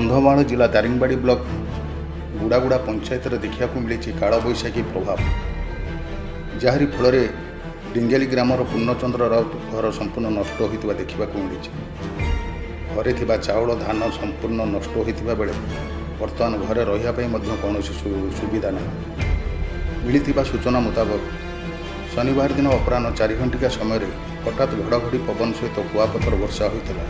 कंधमाल जिला दारिंगबाड़ी ब्लॉक गुड़ागुड़ा पंचायत देखा मिली काल बैशाखी प्रभाव जहारी फल डिंगेली ग्रामर पूर्णचंद्र राउत घर संपूर्ण नष्ट होता देखा मिली। घरे थिबा चाउल धान संपूर्ण नष्ट होता बेले बर्तमान घरे रहा कौन सुविधा ना मिली सूचना मुताबक शनिवार दिन अपराह 4 घंटिका समय हठात घड़घड़ी पवन सहित कुआपथर वर्षा होता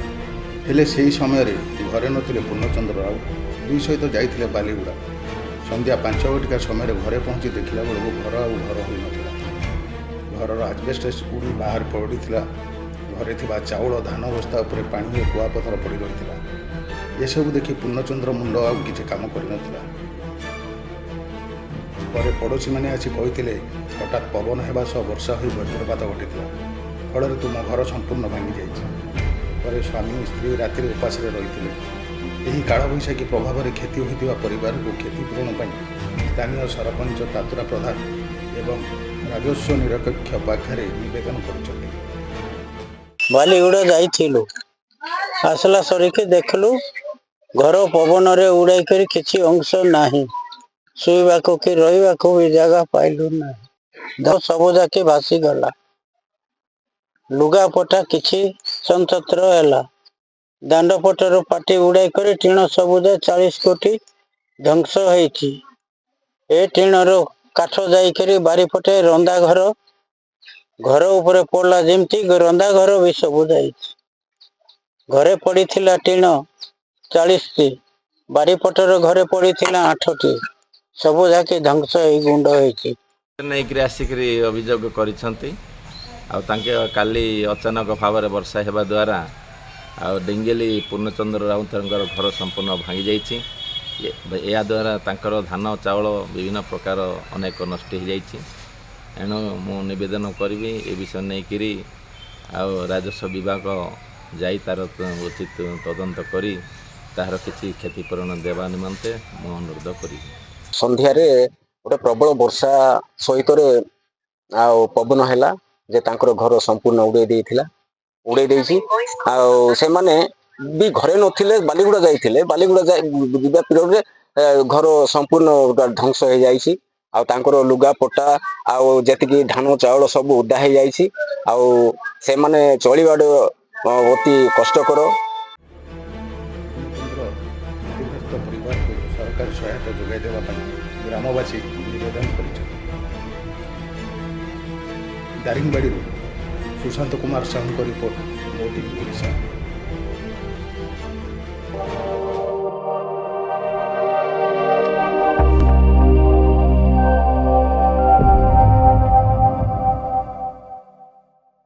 हेले से ही समय घरे नथिले पूर्णचंद्र राउत दुई सहित जाइथिले बालीगुड़ा संध्या 5 घटिका समय घरे पहुँची देखला बेलू घर आउ घर हो नाला घर आजबेस्टस उड़ी बाहर पड़ा घरे थिबा चाउल धान बस्ता उपरे पानी और कुआपथर पड़ रही एसबू देखि पूर्णचंद्र मुंड आउ किछि काम कर नथिला। पर पड़ोशी मैंने आसी कहते हठात पवन होगा सह वर्षा हो वज्रपात घटी फल तुम घर संपूर्ण भांगी जाइए। स्वामी स्त्री राति उपास रही काल बैशाखी प्रभाव में क्षति होता परिवार को क्षतिपूरण स्थानीय सरपंच तातुरा प्रधान एवं राजस्व निरपेक्ष पाखे नवेदन कर बालीगुड़ा जाइलु आसला सरिके देखलु घर पवन रे उड़ाई करी किछि अंश नाही शुवाको कि रहिबाको भी जगह पाइलु ना सब जाके भासी गला लुगा पटा किछि संचत्र हैला दांड पटर पाटी उड़ाई करे टीण सबुजा 40 कोटी ध्वंस होईछि। ए टीणर काठ जाई करी बारी पटे रंदा घर घर ऊपर पड़ला जेमती रंदा घर भी सब जाइछि। घरे पड़ीथिला टीण 40 टी बारी पटर घरे पड़ीथिला 8 टी सब जाके ध्वंस होई गुंड होईछि। नहीं आसिक अभियोग कर काली अचानक भाव में वर्षा होगा द्वारा डिंगेली पूर्णचंद्र राउत घर संपूर्ण भांगी जाइए। या द्वारा तांकर धान चाउल विभिन्न प्रकार अनेक नष्ट हो जाइए। एणु मु निवेदन करी ए विषय नहीं कि राजस्व विभाग जाई तार उचित तदंत करी तार किसी क्षतिपूरण देवा निमंते मु अनुरोध करी। संध्यारे गोटे प्रबल वर्षा सहित पवन है जे तांकर घर संपूर्ण उड़े देइछि से माने भी घरे नथिले बालीगुड़ा जाइथिले बालीगुड़ा जीवा पीरियड रे घर संपूर्ण ध्वंस हो जाइछि। आ तांकर लुगा पटा आ जेतिकी धान चाउल सब उदा हो जाइछि। आ से माने चलिबा अति कष्टकर। सरकार सहायता जोगाई देवा ग्रामवासी निवेदन कर दारिंगबाड़ी सुशांत कुमार साहू रिपोर्ट मोदी ओडिशा।